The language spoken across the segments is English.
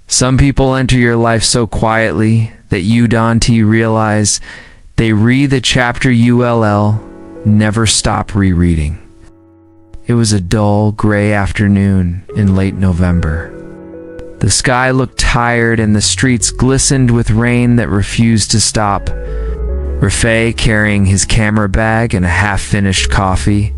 Some people enter your life so quietly that you dawn to realize they read the chapter you'll never stop rereading. It was a dull, gray afternoon in late November. The sky looked tired and the streets glistened with rain that refused to stop. Rafay, carrying his camera bag and a half-finished coffee,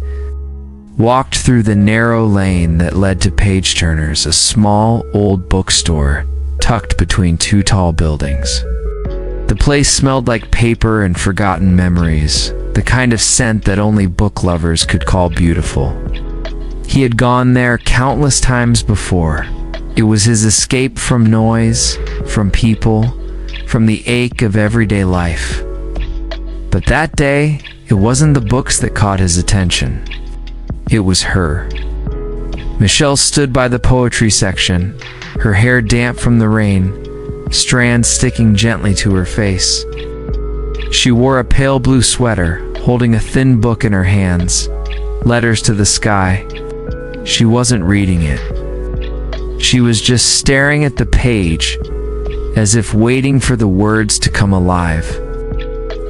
walked through the narrow lane that led to Page Turner's, a small, old bookstore tucked between two tall buildings. The place smelled like paper and forgotten memories, the kind of scent that only book lovers could call beautiful. He had gone there countless times before. It was his escape from noise, from people, from the ache of everyday life. But that day, it wasn't the books that caught his attention. It was her. Mishal stood by the poetry section, her hair damp from the rain, strands sticking gently to her face. She wore a pale blue sweater, holding a thin book in her hands, letters to the sky. She wasn't reading it. She was just staring at the page, as if waiting for the words to come alive.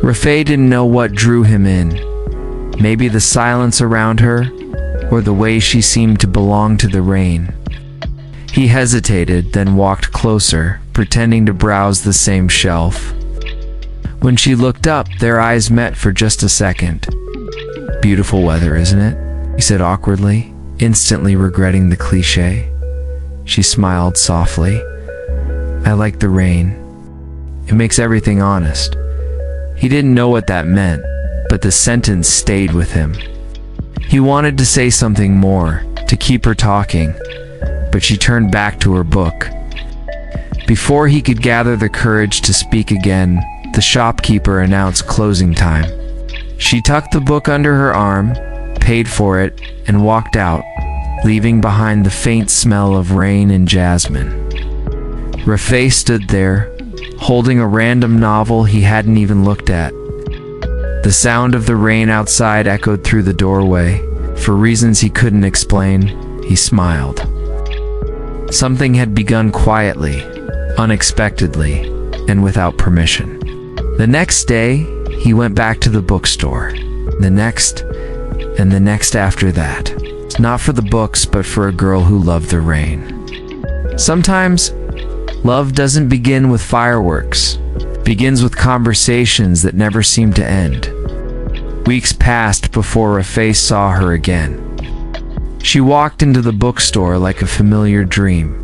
Rafay didn't know what drew him in. Maybe the silence around her, or the way she seemed to belong to the rain. He hesitated, then walked closer, pretending to browse the same shelf. When she looked up, their eyes met for just a second. "Beautiful weather, isn't it?" he said awkwardly, instantly regretting the cliché. She smiled softly. "I like the rain. It makes everything honest." He didn't know what that meant, but the sentence stayed with him. He wanted to say something more, to keep her talking, but she turned back to her book. Before he could gather the courage to speak again, the shopkeeper announced closing time. She tucked the book under her arm, paid for it, and walked out, leaving behind the faint smell of rain and jasmine. Rafay stood there, holding a random novel he hadn't even looked at. The sound of the rain outside echoed through the doorway. For reasons he couldn't explain, he smiled. Something had begun quietly, unexpectedly, and without permission. The next day, he went back to the bookstore. The next, and the next after that. Not for the books, but for a girl who loved the rain. Sometimes, love doesn't begin with fireworks. It begins with conversations that never seem to end. Weeks passed before Rafay saw her again. She walked into the bookstore like a familiar dream.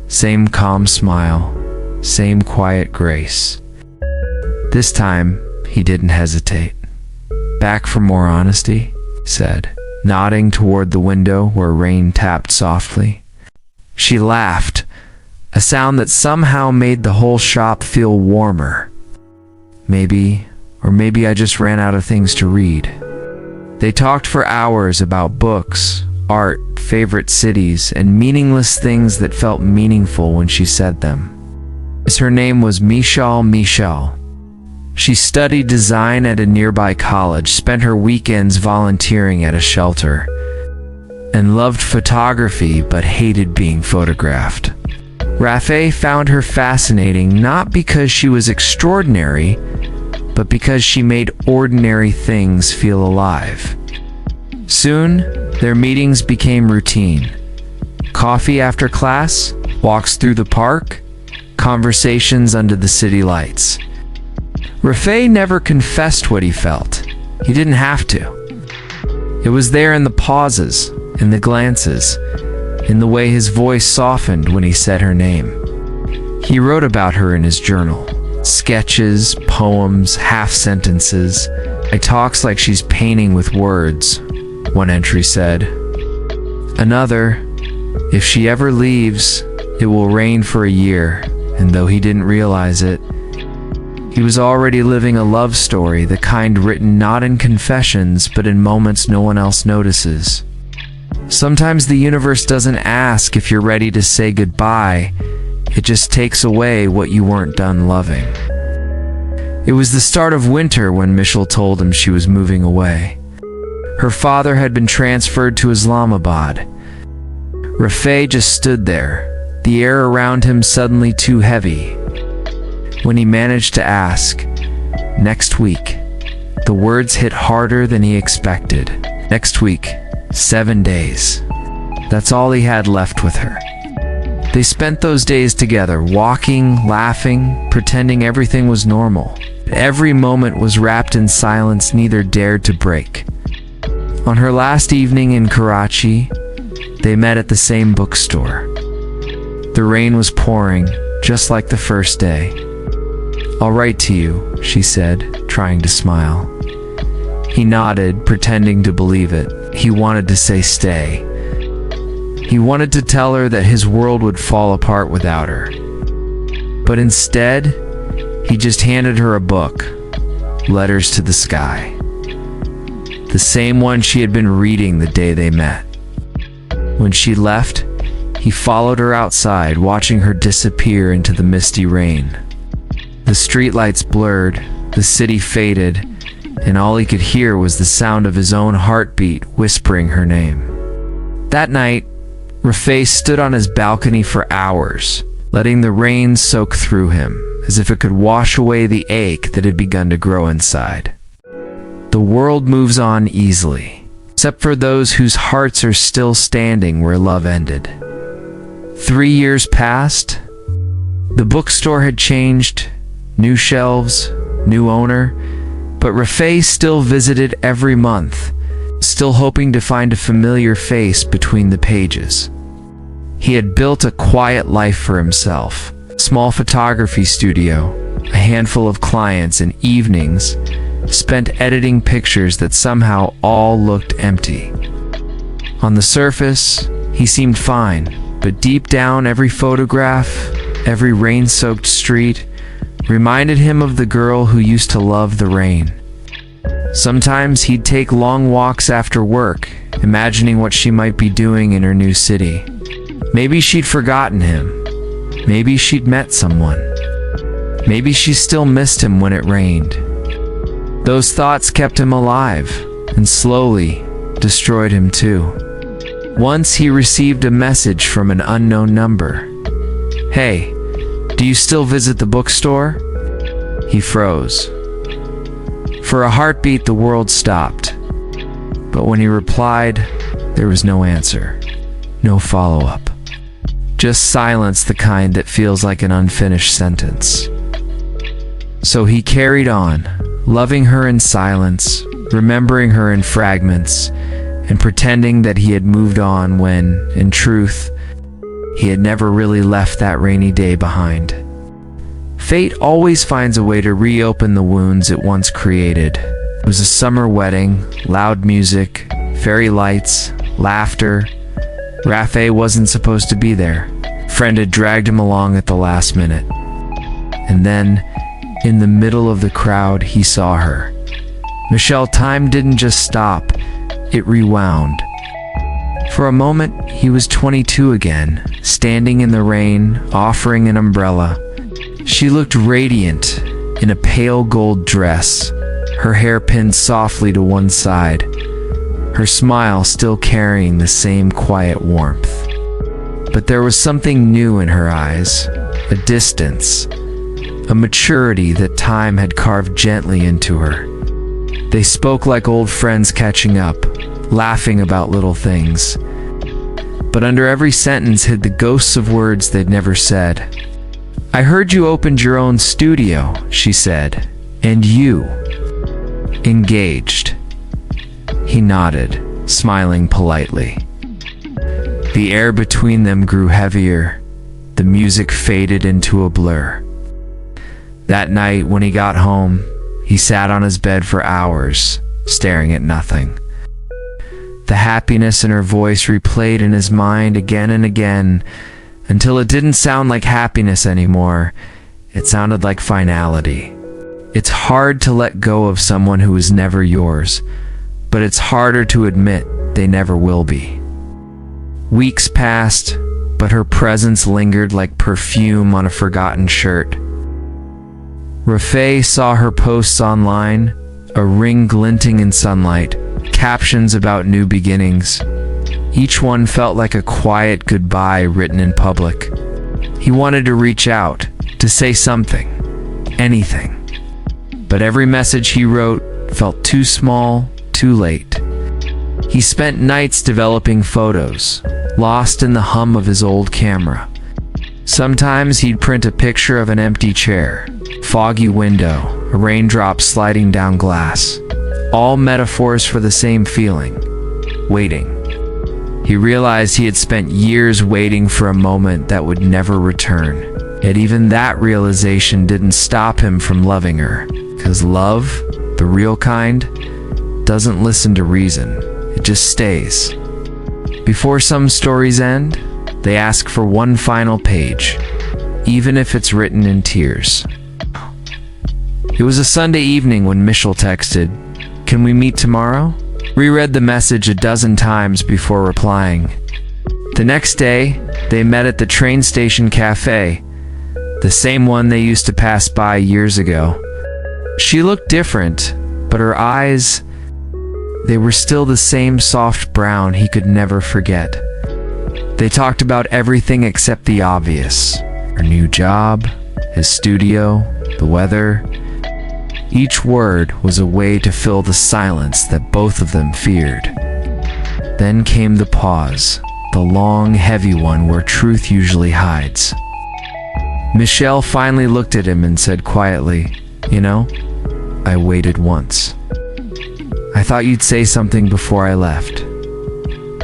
Same calm smile, same quiet grace. This time, he didn't hesitate. "Back for more honesty?" he said, nodding toward the window where rain tapped softly. She laughed, a sound that somehow made the whole shop feel warmer. Maybe I just ran out of things to read. They talked for hours about books, art, favorite cities, and meaningless things that felt meaningful when she said them. Her name was Mishal. She studied design at a nearby college, spent her weekends volunteering at a shelter, and loved photography but hated being photographed. Rafay found her fascinating not because she was extraordinary, but because she made ordinary things feel alive. Soon, their meetings became routine. Coffee after class, walks through the park, conversations under the city lights. Rafay never confessed what he felt. He didn't have to. It was there in the pauses, in the glances, in the way his voice softened when he said her name. He wrote about her in his journal. Sketches, poems, half-sentences. "I talks like she's painting with words," one entry said. Another, "If she ever leaves, it will rain for a year," and though he didn't realize it, he was already living a love story, the kind written not in confessions, but in moments no one else notices. Sometimes the universe doesn't ask if you're ready to say goodbye, it just takes away what you weren't done loving. It was the start of winter when Mishal told him she was moving away. Her father had been transferred to Islamabad. Rafay just stood there, the air around him suddenly too heavy. When he managed to ask, "Next week," the words hit harder than he expected. Next week, 7 days. That's all he had left with her. They spent those days together, walking, laughing, pretending everything was normal. Every moment was wrapped in silence neither dared to break. On her last evening in Karachi, they met at the same bookstore. The rain was pouring, just like the first day. "I'll write to you," she said, trying to smile. He nodded, pretending to believe it. He wanted to say stay. He wanted to tell her that his world would fall apart without her. But instead, he just handed her a book, Letters to the Sky. The same one she had been reading the day they met. When she left, he followed her outside, watching her disappear into the misty rain. The streetlights blurred, the city faded, and all he could hear was the sound of his own heartbeat whispering her name. That night, Rafay stood on his balcony for hours, letting the rain soak through him, as if it could wash away the ache that had begun to grow inside. The world moves on easily, except for those whose hearts are still standing where love ended. 3 years passed. The bookstore had changed, new shelves, new owner, but Rafay still visited every month, still hoping to find a familiar face between the pages. He had built a quiet life for himself, small photography studio, a handful of clients, and evenings spent editing pictures that somehow all looked empty. On the surface, he seemed fine, but deep down every photograph, every rain-soaked street, reminded him of the girl who used to love the rain. Sometimes he'd take long walks after work, imagining what she might be doing in her new city. Maybe she'd forgotten him. Maybe she'd met someone. Maybe she still missed him when it rained. Those thoughts kept him alive, and slowly destroyed him too. Once he received a message from an unknown number. "Hey, do you still visit the bookstore?" He froze. For a heartbeat, the world stopped. But when he replied, there was no answer, no follow-up. Just silence, the kind that feels like an unfinished sentence. So he carried on, loving her in silence, remembering her in fragments, and pretending that he had moved on when, in truth, he had never really left that rainy day behind. Fate always finds a way to reopen the wounds it once created. It was a summer wedding, loud music, fairy lights, laughter. Rafay wasn't supposed to be there. A friend had dragged him along at the last minute. And then, in the middle of the crowd, he saw her. Mishal, time didn't just stop, it rewound. For a moment, he was 22 again, standing in the rain, offering an umbrella. She looked radiant in a pale gold dress, her hair pinned softly to one side, her smile still carrying the same quiet warmth. But there was something new in her eyes, a distance, a maturity that time had carved gently into her. They spoke like old friends catching up, laughing about little things. But under every sentence hid the ghosts of words they'd never said. "I heard you opened your own studio," she said. "And you engaged." He nodded, smiling politely. The air between them grew heavier. The music faded into a blur. That night, when he got home, he sat on his bed for hours, staring at nothing. The happiness in her voice replayed in his mind again and again, until it didn't sound like happiness anymore. It sounded like finality. It's hard to let go of someone who is never yours, but it's harder to admit they never will be. Weeks passed, but her presence lingered like perfume on a forgotten shirt. Rafay saw her posts online, a ring glinting in sunlight, captions about new beginnings. Each one felt like a quiet goodbye written in public. He wanted to reach out, to say something, anything. But every message he wrote felt too small, too late. He spent nights developing photos, lost in the hum of his old camera. Sometimes he'd print a picture of an empty chair, foggy window, a raindrop sliding down glass. All metaphors for the same feeling, waiting. He realized he had spent years waiting for a moment that would never return. Yet even that realization didn't stop him from loving her. 'Cause love, the real kind, doesn't listen to reason. It just stays. Before some stories end, they ask for one final page, even if it's written in tears. It was a Sunday evening when Mishal texted, "Can we meet tomorrow?" Reread the message a dozen times before replying. The next day, they met at the train station cafe, the same one they used to pass by years ago. She looked different, but her eyes, they were still the same soft brown he could never forget. They talked about everything except the obvious. Her new job, his studio, the weather. Each word was a way to fill the silence that both of them feared. Then came the pause, the long, heavy one where truth usually hides. Mishal finally looked at him and said quietly, "You know, I waited once. I thought you'd say something before I left."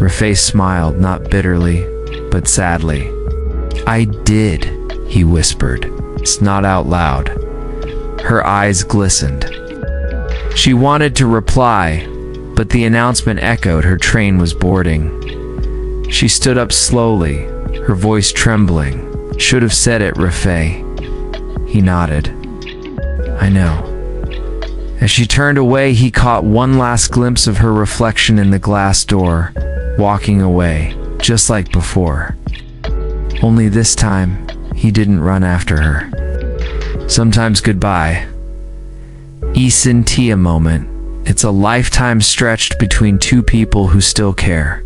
Rafay smiled, not bitterly, but sadly. "I did," he whispered. It's not out loud. Her eyes glistened. She wanted to reply, but the announcement echoed her train was boarding. She stood up slowly, her voice trembling. "Should have said it, Rafay." He nodded. "I know." As she turned away, he caught one last glimpse of her reflection in the glass door, walking away, just like before. Only this time, he didn't run after her. Sometimes goodbye. Isintia moment. It's a lifetime stretched between two people who still care.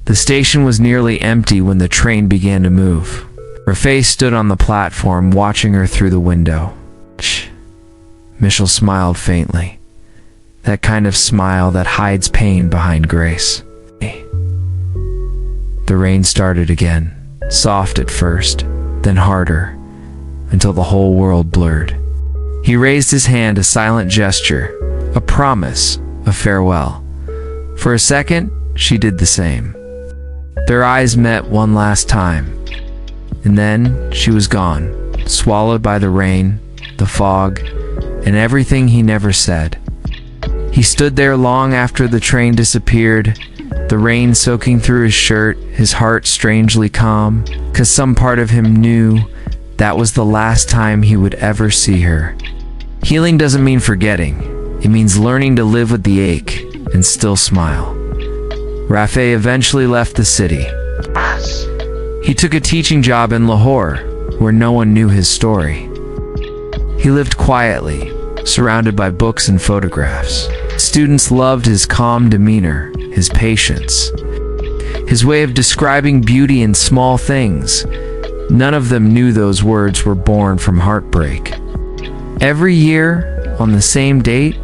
The station was nearly empty when the train began to move. Rafay stood on the platform, watching her through the window. Shh. Mishal smiled faintly. That kind of smile that hides pain behind grace. The rain started again, soft at first, then harder, until the whole world blurred. He raised his hand, a silent gesture, a promise, a farewell. For a second, she did the same. Their eyes met one last time, and then she was gone, swallowed by the rain, the fog, and everything he never said. He stood there long after the train disappeared, the rain soaking through his shirt, his heart strangely calm, 'cause some part of him knew that was the last time he would ever see her. Healing doesn't mean forgetting. It means learning to live with the ache and still smile. Rafay eventually left the city. He took a teaching job in Lahore, where no one knew his story. He lived quietly, surrounded by books and photographs. Students loved his calm demeanor, his patience, his way of describing beauty in small things. None of them knew those words were born from heartbreak. Every year, on the same date,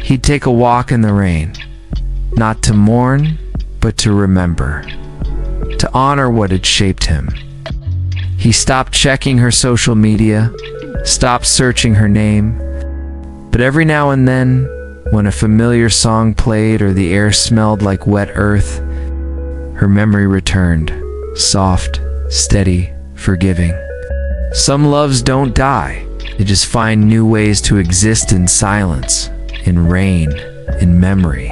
he'd take a walk in the rain, not to mourn, but to remember, to honor what had shaped him. He stopped checking her social media, stopped searching her name, but every now and then, when a familiar song played or the air smelled like wet earth, her memory returned, soft, steady, forgiving. Some loves don't die, they just find new ways to exist in silence, in rain, in memory.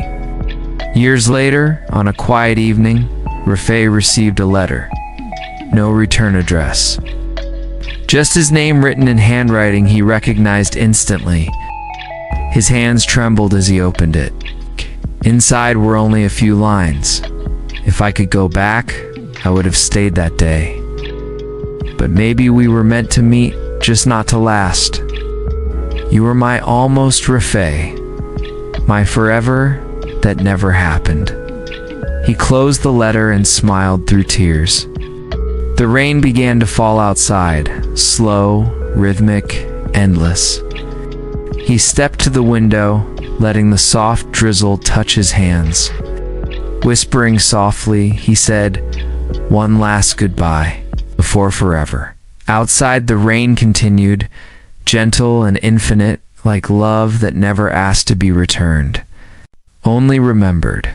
Years later, on a quiet evening, Rafay received a letter. No return address. Just his name written in handwriting he recognized instantly. His hands trembled as he opened it. Inside were only a few lines. If I could go back, I would have stayed that day. But maybe we were meant to meet, just not to last. You were my almost Rafay, my forever that never happened. He closed the letter and smiled through tears. The rain began to fall outside, slow, rhythmic, endless. He stepped to the window, letting the soft drizzle touch his hands. Whispering softly, he said, "One last goodbye, before forever." Outside, the rain continued, gentle and infinite, like love that never asked to be returned, only remembered.